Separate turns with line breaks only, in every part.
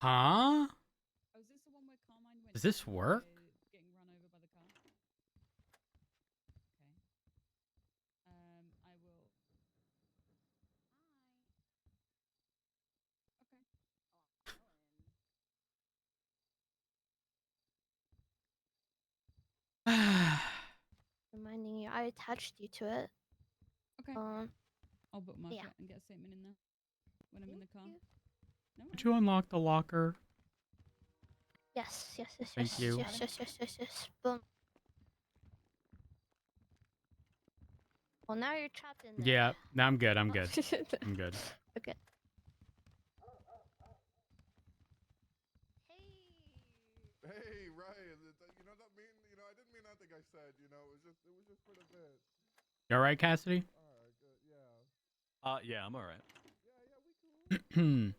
Huh?
Oh, is this the one where Carmine went?
Does this work?
Getting run over by the car. Okay. I will. Hi. Okay.
Reminding you, I attached you to it.
Okay. I'll bookmark
yeah.
it and get a statement in there when I'm in the car. No
Did you unlock the locker?
Yes, yes, yes,
Thank
yes,
you.
yes, yes, yes, yes, yes. Boom. Well, now you're trapped in there.
Yeah, no, I'm good. I'm good. I'm good.
Okay.
Hey, Ryan. You know that mean? You know, I didn't mean nothing. I said. You know, it was just for the bit.
You all right, Cassidy?
All right, good. Yeah.
Yeah, I'm all right.
Yeah, we cool.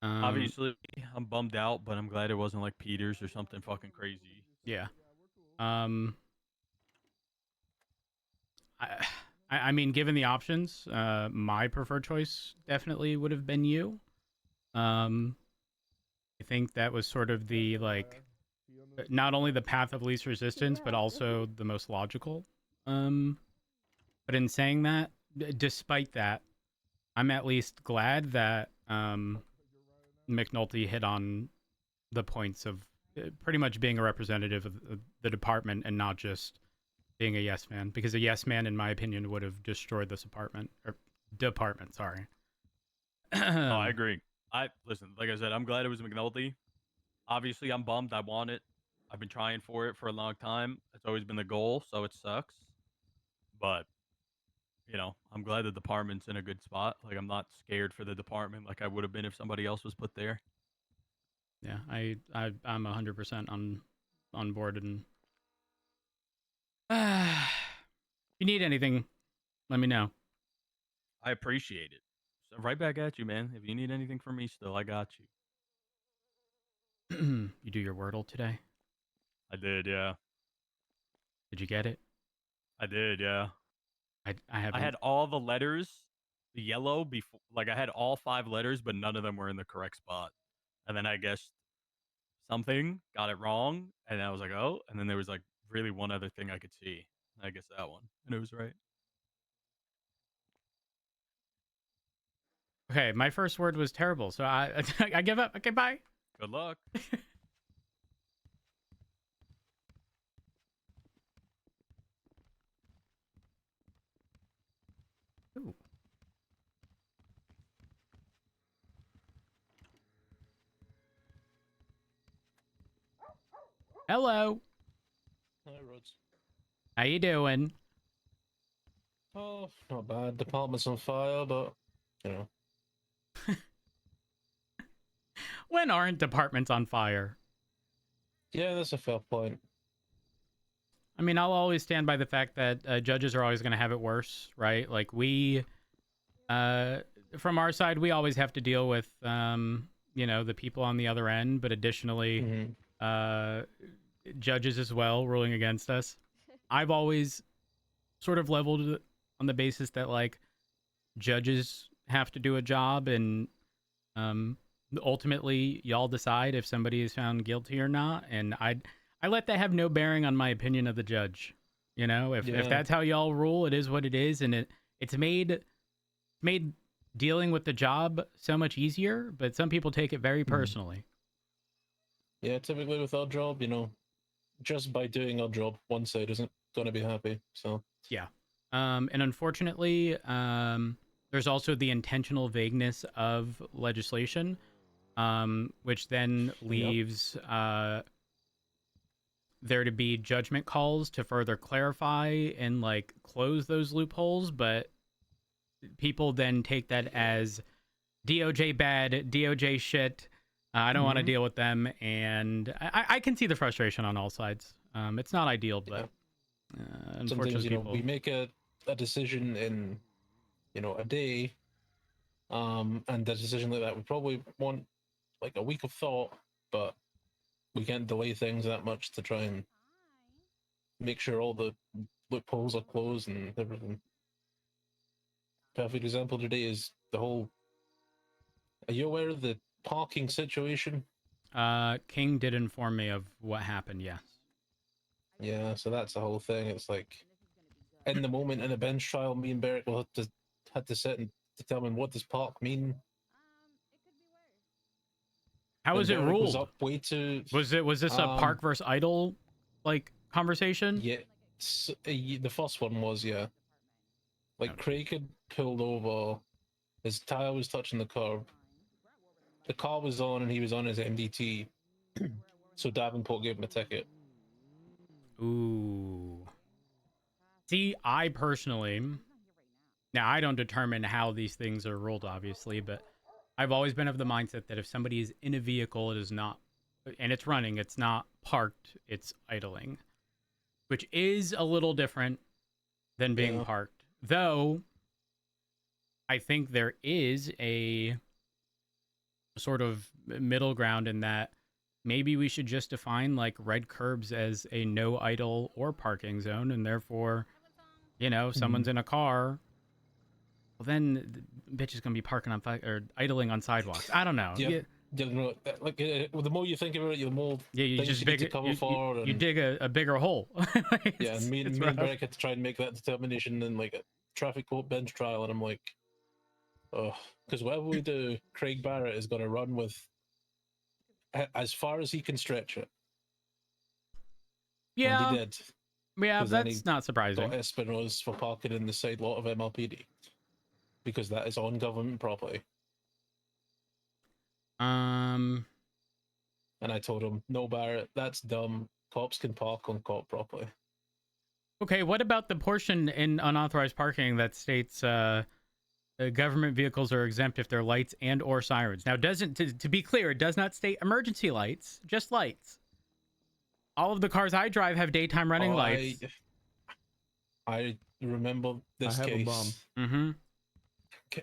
Obviously, I'm bummed out, but I'm glad it wasn't like Peters or something fucking crazy.
Yeah. I mean, given the options, my preferred choice definitely would have been you. I think that was sort of the like, not only the path of least resistance, but also the most logical. But in saying that, despite that, I'm at least glad that McNulty hit on the points of pretty much being a representative of the department and not just being a yes man, because a yes man, in my opinion, would have destroyed this department. Sorry.
Oh, I agree. Listen, like I said, I'm glad it was McNulty. Obviously, I'm bummed. I want it. I've been trying for it for a long time. It's always been the goal, so it sucks. But you know, I'm glad the department's in a good spot. Like, I'm not scared for the department like I would have been if somebody else was put there.
Yeah, I'm 100% on board, and if you need anything, let me know.
I appreciate it. So right back at you, man. If you need anything from me still, I got
you. You do your Wordle today?
I did, yeah.
Did you get it?
I did, yeah.
I haven't.
I had all the letters, the yellow before. Like, I had all 5 letters, but none of them were in the correct spot. And then I guessed something, got it wrong, and I was like, oh. And then there was like really one other thing I could see. I guess that one, and it was right.
Okay, my first word was terrible, so I I give up. Okay, bye.
Good luck.
Ooh. Hello.
Hi, Rods.
How you doing?
Oh, not bad. Department's on fire, but, you know.
When aren't departments on fire?
Yeah, that's a fair point.
I mean, I'll always stand by the fact that judges are always going to have it worse, right? Like, we, from our side, we always have to deal with, you know, the people on the other end, but additionally, judges as well ruling against us. I've always sort of leveled on the basis that, like, judges have to do a job, and ultimately y'all decide if somebody is found guilty or not, and I let that have no bearing on my opinion of the judge. You know, if that's how y'all rule, it is what it is, and it's made dealing with the job so much easier, but some people take it very personally.
Yeah, typically with our job, you know, just by doing our job, one side isn't going to be happy, so.
Yeah. And unfortunately, there's also the intentional vagueness of legislation, which then leaves there to be judgment calls to further clarify and like close those loopholes, but people then take that as DOJ bad, DOJ shit. I don't want to deal with them, and I can see the frustration on all sides. It's not ideal, but unfortunately,
you know, we make a decision in, you know, a day, and a decision like that we probably want like a week of thought, but we can't delay things that much to try and make sure all the loopholes are closed and everything. Perfect example today is the whole. Are you aware of the parking situation?
King did inform me of what happened. Yes.
Yeah, so that's the whole thing. It's like, in the moment in a bench trial, me and Beric will had to sit and determine what does park mean.
How was it
Beric was
ruled?
up way too.
Was this a park versus idle like conversation?
Yeah, the first one was, yeah. Like,
Okay.
Craig had pulled over, his tire was touching the curb, the car was on, and he was on his MDT. So Davenport gave him a ticket.
Ooh. See, I personally, now I don't determine how these things are ruled, obviously, but I've always been of the mindset that if somebody is in a vehicle, it is not, and it's running, it's not parked, it's idling, which is a little different than being
Yeah.
parked. Though, I think there is a sort of middle ground in that maybe we should just define like red curbs as a no idle or parking zone, and therefore, you know, if someone's in a car, well, then the bitch is gonna be parking on or idling on sidewalks. I don't know.
Yeah. You know, like, the more you think about it, the more
You
things
just
you need to
bigger,
cover for.
you
and,
dig a bigger hole.
yeah, and me and
rough.
Beric had to try and make that determination in like a traffic court bench trial, and I'm like, oh, because whatever we do, Craig Barrett is going to run with as far as he can stretch it. And
Yeah,
he did.
yeah,
'Cause then
that's
he
not surprising.
Got Espinosa for parking in the side lot of MLPD because that is on government property. And I told him, no, Barrett, that's dumb. Cops can park on cop property.
Okay, what about the portion in unauthorized parking that states government vehicles are exempt if they're lights and or sirens? Now, doesn't to be clear, it does not state emergency lights, just lights. All of the cars I drive have daytime running lights.
I remember this
I have
case.
a bomb.
Mm-hmm.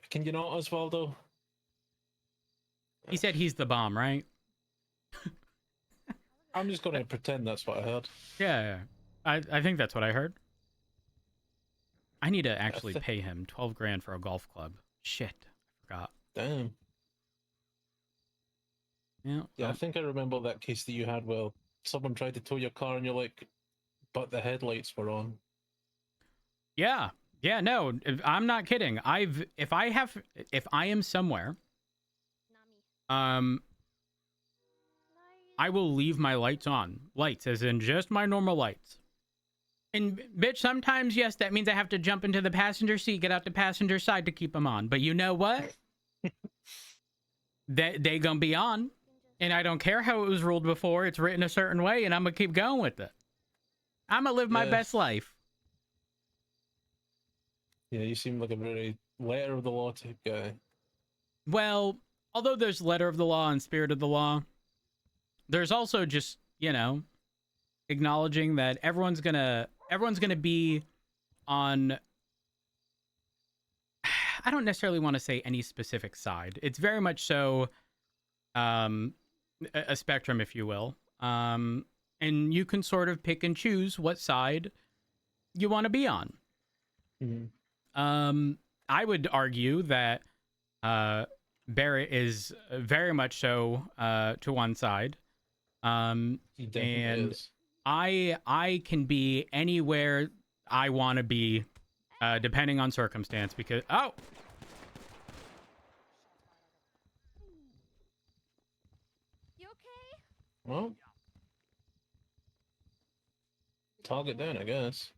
Can you not, Osvaldo?
He said he's the bomb, right?
I'm just going to pretend that's what I heard.
Yeah. I think that's what I heard. I need to actually pay him 12 grand for a golf club. Shit, I forgot.
Damn.
Yeah.
Yeah, I think I remember that case that you had where someone tried to tow your car and you're like, but the headlights were on.
Yeah. Yeah, no, I'm not kidding. If I am somewhere, I will leave my lights on. Lights, as in just my normal lights. And bitch, sometimes, yes, that means I have to jump into the passenger seat, get out the passenger side to keep them on. But you know what? they gonna be on. And I don't care how it was ruled before. It's written a certain way, and I'm gonna keep going with it. I'm gonna live my best life.
Yeah, you seem like a very letter of the law type guy.
Well, although there's letter of the law and spirit of the law, there's also just, you know, acknowledging that everyone's gonna be on, I don't necessarily want to say any specific side. It's very much so a spectrum, if you will. And you can sort of pick and choose what side you want to be on.
Mm-hmm.
I would argue that Barrett is very much so to one side.
He definitely is.
I can be anywhere I want to be, depending on circumstance. Because
You okay?
Well, target down, I guess.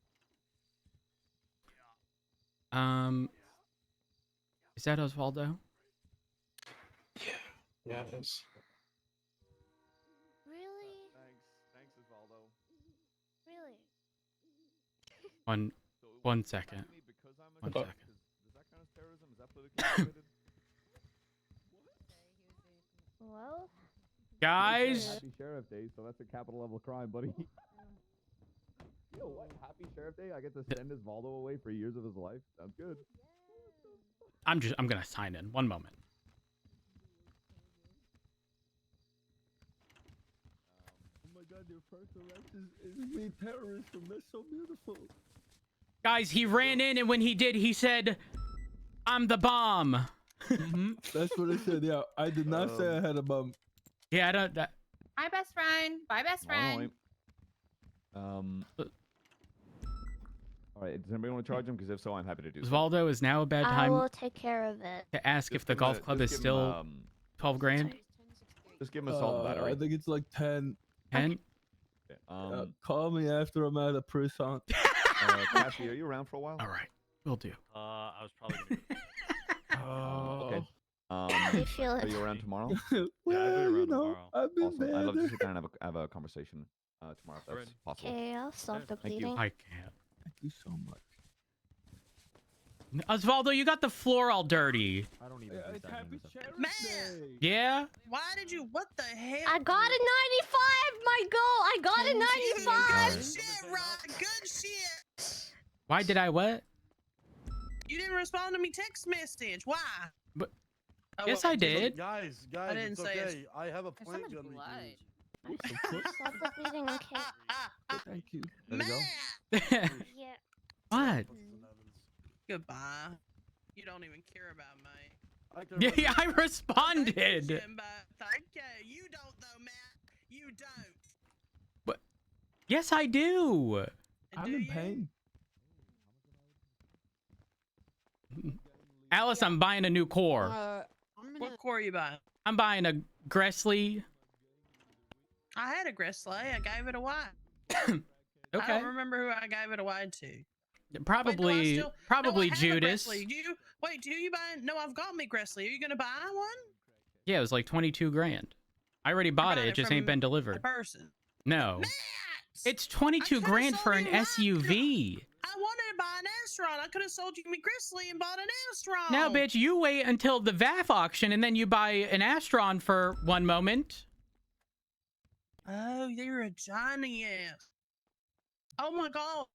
Is that Osvaldo?
Yeah, it is.
Really?
Thanks, Osvaldo.
Really?
One second. One second.
Does that count as terrorism? Is that politically motivated?
Well,
Guys,
Happy Sheriff Day, so that's a capital level crime, buddy. Yo, what? Happy Sheriff Day? I get to send Osvaldo away for years of his life. Sounds good.
I'm gonna sign in. One moment.
Oh my god, your first arrest is me terrorism. That's so beautiful.
Guys, he ran in, and when he did, he said, "I'm the bomb."
That's what I said. Yeah, I did not say I had a bump.
Yeah, I don't.
Hi, best friend. Bye, best friend.
All right, does anybody want to charge him? Because if so, I'm happy to do so.
Osvaldo, is now a bad
I
time
will take care of it.
to ask if the golf club is still 12 grand?
Just give him a salt battery.
I think it's like 10.
10?
Call me after I'm at a prison.
Cassie, are you around for a while?
All right, we'll do.
I was probably
Okay.
I feel
Are
it.
you around tomorrow?
Well,
I'll be around
you know,
tomorrow.
I've been
Awesome. I'd love
bad.
to sit down and have a conversation tomorrow if that's
Alright.
possible.
Okay, I'll stop the
Thank you.
bleeding.
I can't.
Thank you so much.
Osvaldo, you got the floor all dirty.
I don't even.
It's happy Sheriff
Man!
Day.
Yeah?
Why did you? What the hell?
I got a 95, my goal. I got a 95.
Good shit, Rod. Good shit.
Why did I what?
You didn't respond to me text message. Why?
But-
Oh,
yes,
well,
I did.
Guys,
I didn't
it's
say it.
okay. I have a
There's so
plant
much
gun we
blood.
can use.
Stop the bleeding, okay?
Thank you.
There you go.
Matt!
Yeah.
What?
Goodbye. You don't even care about me.
I can
Yeah,
run
I responded.
Thank you. You don't though, Matt. You don't.
Yes, I do.
I'm
Do
in
you?
pain.
Alice, I'm buying a new core.
What core are you buying?
I'm buying a Gressley.
I had a Gressley. I gave it away. I
Okay.
don't remember who I gave it away to.
Probably,
Wait, do I
probably
have a
Judas.
Gressley. Do you buy? No, I've got me Gressley. Are you gonna buy one?
Yeah, it was like 22 grand. I already bought it.
buying
It
it
just
from
ain't been
A
delivered.
person.
No.
Matt!
It's 22
could've
grand
sold
for an
you mine.
SUV.
I wanted to buy an Astron. I could have sold you me Grizzly and bought an Astron.
Now, bitch, you wait until the VAF auction and then you buy an Astron for one moment.
Oh, you're a Johnny ass. Oh my god.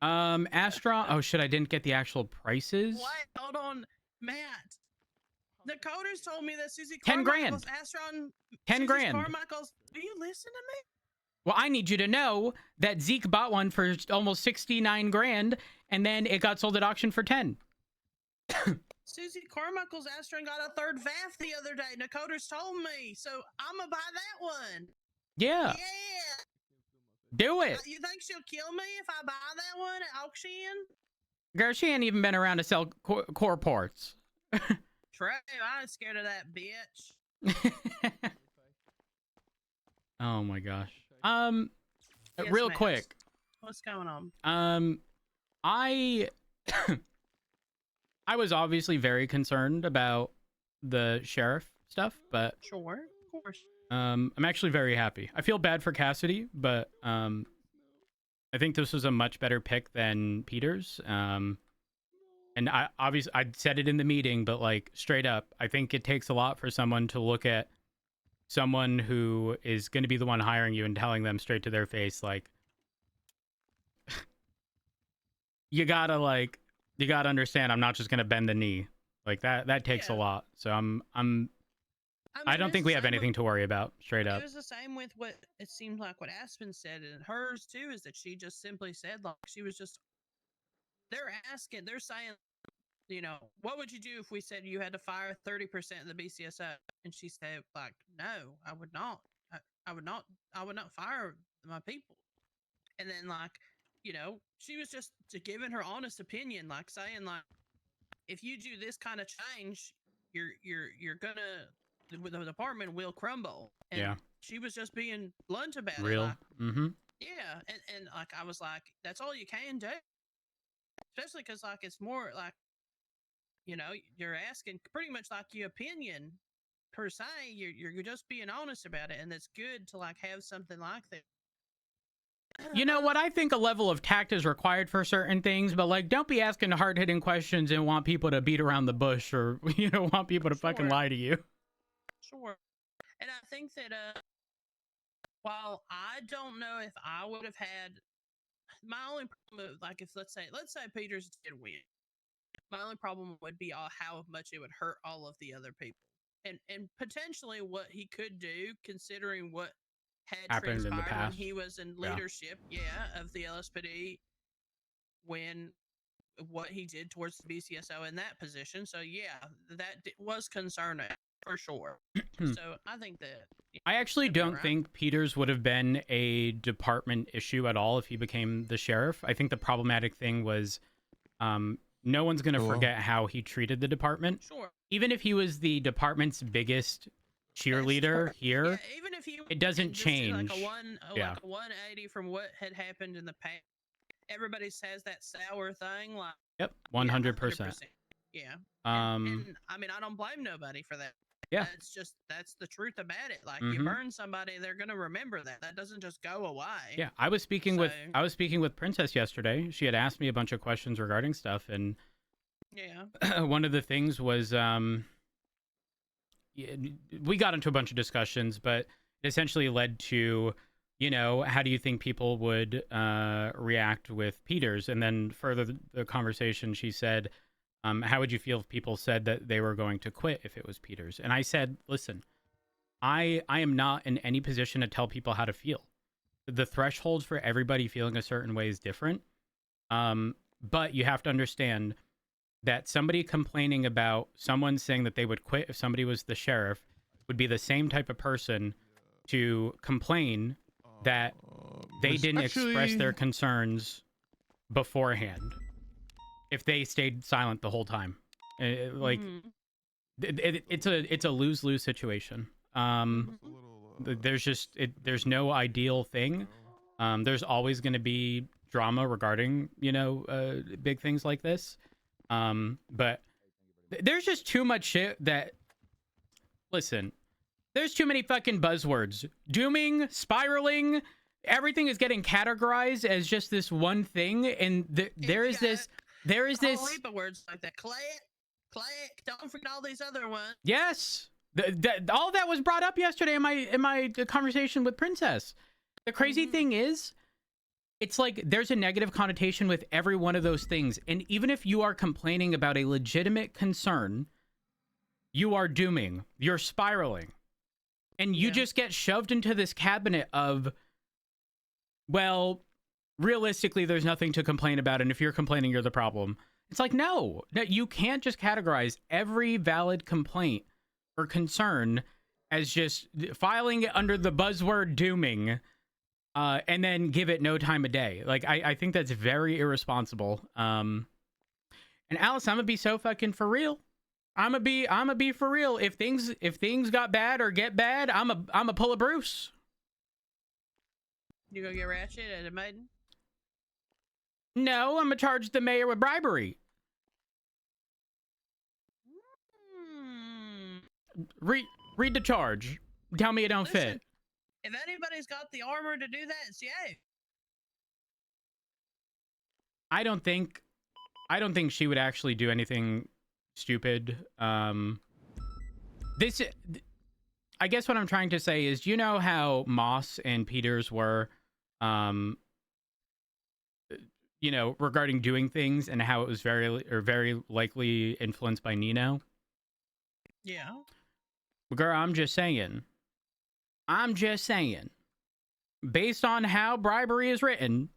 Astron. Oh shit, I didn't get the actual prices.
Wait, hold on, Matt. The coders told me that Susie
10 grand.
Carmichael's Astron.
10
Susie
grand.
Carmichael's. Do you listen to me?
Well, I need you to know that Zeke bought one for almost 69 grand and then it got sold at auction for 10.
Susie Carmichael's Astron got a third VAF the other day. Nakota's told me, so I'm gonna buy that one.
Yeah,
Yeah.
do it.
You think she'll kill me if I buy that one at auction?
Girl, she ain't even been around to sell core ports.
True, I ain't scared of that bitch.
Oh my gosh.
Yes,
Real
ma'am.
quick.
What's going on?
I I was obviously very concerned about the sheriff stuff, but
Sure, of course.
I'm actually very happy. I feel bad for Cassidy, but I think this was a much better pick than Peter's. And I said it in the meeting, but like straight up, I think it takes a lot for someone to look at someone who is going to be the one hiring you and telling them straight to their face, like, you gotta understand, I'm not just going to bend the knee. Like that takes a lot. So I
mean,
don't think we have anything to worry about, straight up.
It was the same with what it seemed like what Aspen said, and hers too, is that she just simply said, like, she was just, they're saying, you know, what would you do if we said you had to fire 30% of the BCSO? And she said, like, no, I would not. I would not fire my people. And then, like, you know, she was just giving her honest opinion, like saying, like, if you do this kind of change, you're gonna, the department will crumble. And
Yeah.
she was just being blunt about it.
Real.
Like,
Mm-hmm.
yeah, and like I was like, that's all you can do. Especially because like it's more like, you know, you're asking pretty much like your opinion per se. You're just being honest about it, and it's good to like have something like that.
You know what? I think a level of tact is required for certain things, but like, don't be asking hard-hitting questions and want people to beat around the bush, or want people to fucking
Sure.
lie to you.
Sure. And I think that while I don't know if I would have had my only problem, like if let's say Peters did win, my only problem would be how much it would hurt all of the other people, and potentially what he could do, considering what had
Happened in the
transpired when
past.
he was in
Yeah.
leadership, of the LSPD when what he did towards the BCSO in that position. So yeah, that was concerning for sure. So I think that
I actually
could be
don't
right.
think Peters would have been a department issue at all if he became the sheriff. I think the problematic thing was no one's going to forget how he treated the department.
Sure.
Even if he was the department's biggest cheerleader here,
Yeah, even if he
it doesn't
just did
change.
like a one,
Yeah.
like a 180 from what had happened in the past. Everybody says that sour thing, like
Yep,
yeah,
100%.
Yeah.
Um,
And I mean, I don't blame nobody for that.
Yeah.
That's the truth about it. Like
Mhm.
you burn somebody, they're gonna remember that. That doesn't just go away.
yeah, I was speaking
So-
with Princess yesterday. She had asked me a bunch of questions regarding stuff, and
Yeah.
one of the things was we got into a bunch of discussions, but it essentially led to, you know, how do you think people would react with Peters? And then further the conversation, she said, how would you feel if people said that they were going to quit if it was Peters? And I said, listen, I am not in any position to tell people how to feel. The threshold for everybody feeling a certain way is different. But you have to understand that somebody complaining about someone saying that they would quit if somebody was the sheriff would be the same type of person to complain that they didn't express their concerns beforehand if they stayed silent the whole time. It's a lose-lose situation. There's no ideal thing. There's always going to be drama regarding, you know, big things like this. But there's just too much shit that, listen, there's too many fucking buzzwords. Dooming, spiraling, everything is getting categorized as just this one thing. And there is this
heap of words like that. Click. Don't forget all these other ones.
Yes. All that was brought up yesterday in my conversation with Princess. The crazy thing is, it's like there's a negative connotation with every one of those things. And even if you are complaining about a legitimate concern, you are dooming, you're spiraling. And you just get shoved into this cabinet of, well, realistically, there's nothing to complain about. And if you're complaining, you're the problem. It's like, no, you can't just categorize every valid complaint or concern as just filing it under the buzzword dooming. And then give it no time of day. Like, I think that's very irresponsible. And Alice, I'm gonna be so fucking for real. I'm gonna be for real. If things got bad or get bad, I'm a pull a Bruce.
You gonna get ratchet at a maiden?
No, I'm gonna charge the mayor with bribery. Read the charge. Tell me it don't fit.
If anybody's got the armor to do that, it's you.
I don't think she would actually do anything stupid. I guess what I'm trying to say is, you know how Moss and Peters were, you know, regarding doing things and how it was very likely influenced by Nino?
Yeah.
Girl, I'm just saying, based on how bribery is written,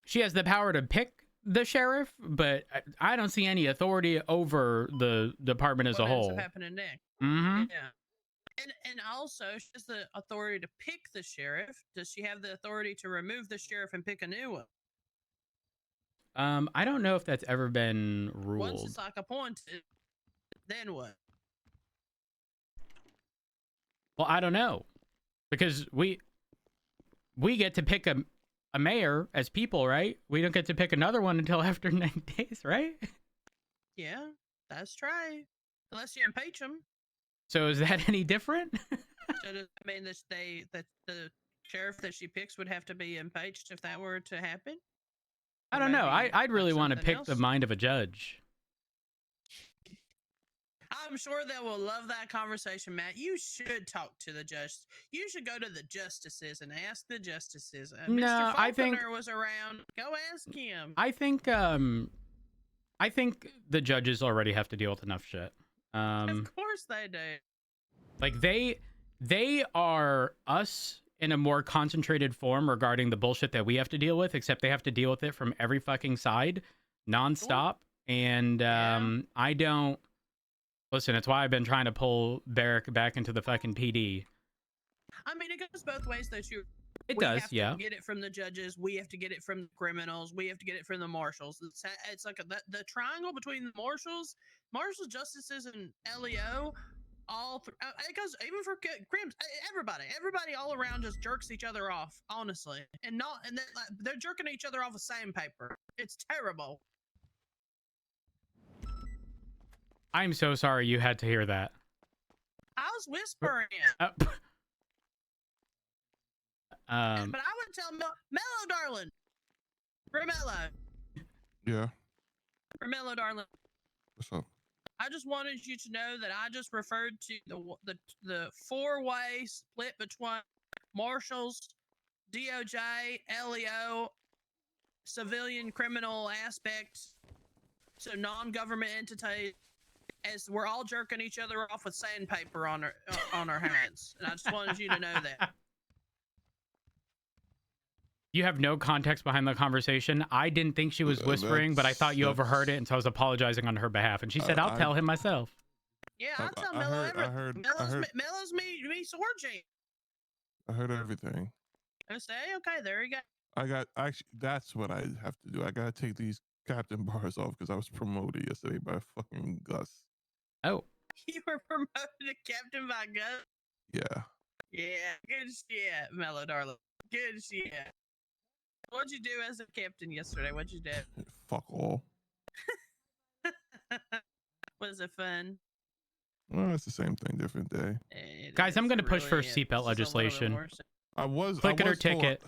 she has the power to pick the sheriff, but I don't see any authority over the department as a whole.
What's happening next?
Mm-hmm.
Yeah. And also, she has the authority to pick the sheriff. Does she have the authority to remove the sheriff and pick a new one?
I don't know if that's ever been ruled.
Once it's like appointed, then what?
Well, I don't know, because we get to pick a mayor as people, right? We don't get to pick another one until after 9 days, right?
Yeah, that's right. Unless you impeach them.
So is that any different?
So does that mean that the sheriff that she picks would have to be impeached if that were to happen?
I don't know. I'd really want to
something
pick the
else?
mind of a judge.
I'm sure they will love that conversation, Matt. You should talk to the judge. You should go to the justices and ask the justices.
No,
Mr.
I think-
Faulkner was around. Go ask him.
I think the judges already have to deal with enough shit.
Of course they do.
Like they are us in a more concentrated form regarding the bullshit that we have to deal with, except they have to deal with it from every fucking side nonstop. And I don't listen. It's why I've been trying to pull Barrick back into the fucking PD.
I mean, it goes both ways, though, too.
It
We
does,
have
yeah.
to get it from the judges. We have to get it from the criminals. We have to get it from the marshals. It's like the triangle between the marshals, justices, and LEO. It goes even for crims. Everybody all around just jerks each other off, honestly, and they're jerking each other off with sandpaper. It's terrible.
I'm so sorry you had to hear that.
I was whispering. But I would tell Mello, darling. Romello.
Yeah.
Romello, darling.
What's up?
I just wanted you to know that I just referred to the four-way split between marshals, DOJ, LEO, civilian criminal aspect, so non-government entities, as we're all jerking each other off with sandpaper on our hands. And I just wanted you to know that.
You have no context behind the conversation. I didn't think she was whispering, but I thought you overheard it, and so I was apologizing on her behalf. And she said, "I'll tell him myself."
Yeah, I'll tell Mello everything. Mello's me sword G.
I heard everything.
I say, okay, there you go.
That's what I have to do. I gotta take these captain bars off because I was promoted yesterday by fucking Gus.
Oh.
You were promoted to captain by Gus?
Yeah.
Yeah, good shit, Mello, darling. Good shit. What'd you do as a captain yesterday? What'd you do?
Fuck all.
Was it fun?
Well, it's the same thing, different day.
Guys, I'm going to push for seatbelt legislation. Click it or ticket.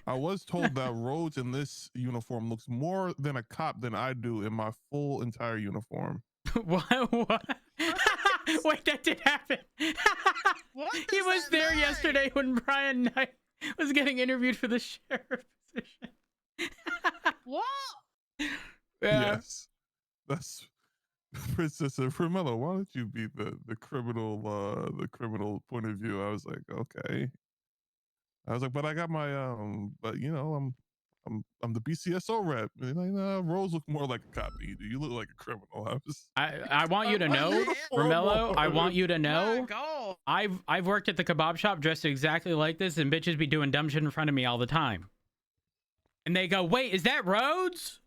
I was told that Rhodes in this uniform looks more than a cop than I do in my full entire uniform.
What? Wait, that did happen. He was there yesterday when Brian Knight was getting interviewed for the sheriff position.
What?
Yeah.
Yes. That's Princess Romello. Why don't you be the criminal point of view? I was like, okay. I was like, but I got my but you know, I'm the BCSO rep. And like, nah, Rose look more like a cop than you do. You look like a criminal.
I want you to know, Romello, I want you to know, I've worked at the kebab shop dressed exactly like this, and bitches be doing dumb shit in front of me all the time. And they go, wait, is that Rhodes?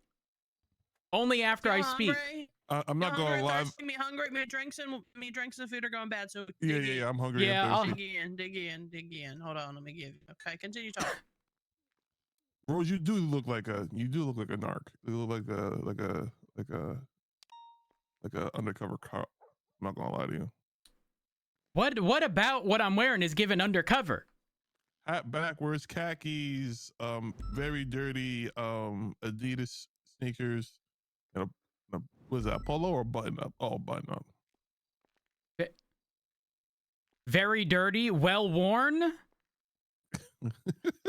Only after I speak.
I'm not going to lie.
Me hungry. Me drinks and food are going bad. So
yeah, I'm hungry.
Yeah,
dig in. Hold on, let me give you. Okay, continue talking.
Rose, you do look like a narc. You look like a undercover cop. I'm not gonna lie to you.
What about what I'm wearing is given undercover?
Hat backwards, khakis, very dirty Adidas sneakers, and a what is that, polo or button up? Oh, button up.
Very dirty, well worn.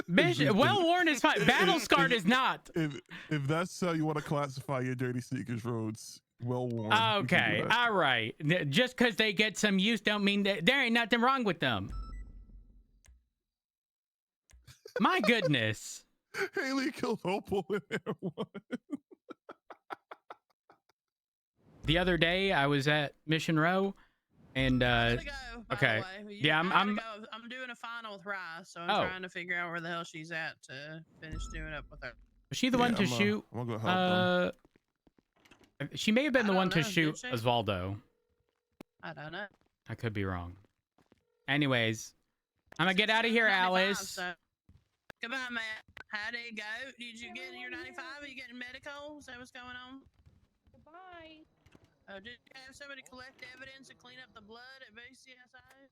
Well worn is fine. Battle scarred is not.
If that's how you want to classify your dirty sneakers, Rhodes, well worn.
Okay, all right. Just because they get some use don't mean that there ain't nothing wrong with them. My goodness.
Haley killed Opal in Air One.
The other day I was at Mission Row, and okay, yeah, I'm
doing a final with Rice, so I'm trying to figure out where the hell she's at to finish doing up with her.
Was she the one to shoot?
I'm gonna go help them.
She may have been the one to shoot Osvaldo.
I don't know.
I could be wrong. Anyways, I'm gonna get out of here, Alice.
So. Goodbye, man. How'd it go? Did you get your 95? Are you getting medical? Is that what's going on?
Goodbye.
Did you have somebody collect evidence and clean up the blood at VCSI?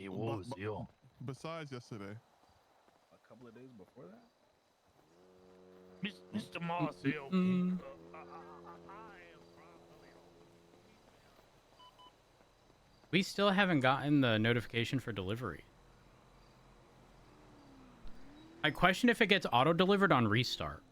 It was, yo.
Besides yesterday.
A couple of days before that? Mr. Marcel.
We still haven't gotten the notification for delivery. I question if it gets auto-delivered on restart.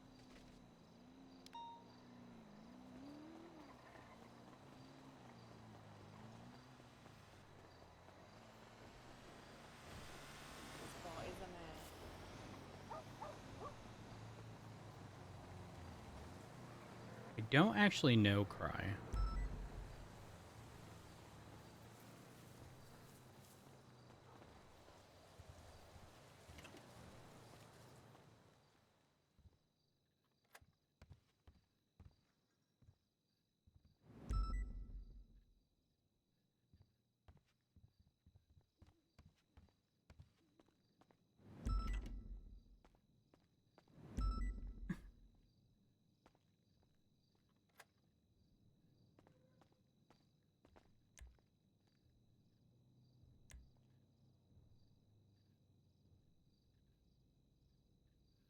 don't actually know Cry.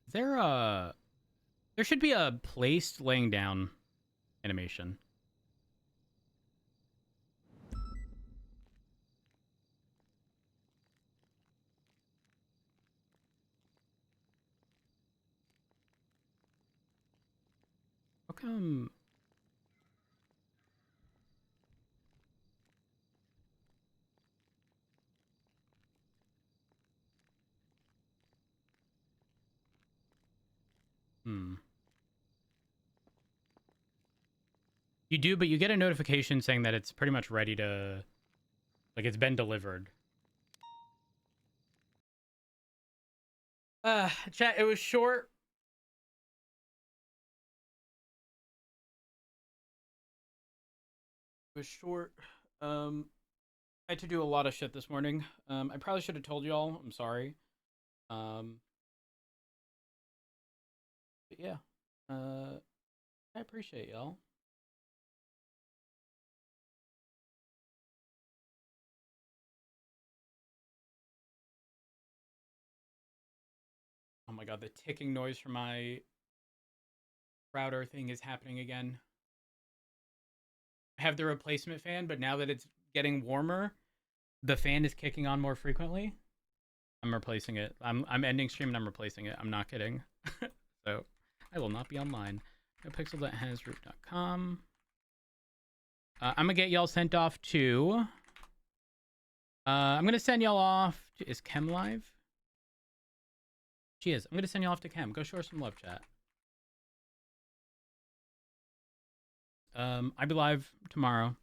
Is there a... There should be a placed laying down animation. How come... You do, but you get a notification saying that it's pretty much ready to... Like, it's been delivered. Chat, it was short. It was short. I had to do a lot of shit this morning. I probably should have told y'all. I'm sorry. But yeah. I appreciate y'all. Oh my god, the ticking noise from my router thing is happening again. I have the replacement fan, but now that it's getting warmer, the fan is kicking on more frequently. I'm replacing it. I'm ending stream and I'm replacing it. I'm not kidding. So I will not be online. NoPixel.hasroot.com. I'm gonna get y'all sent off to... I'm gonna send y'all off to... Is Chem live? She is. I'm gonna send y'all off to Chem. Go show her some love, chat. I'll be live tomorrow.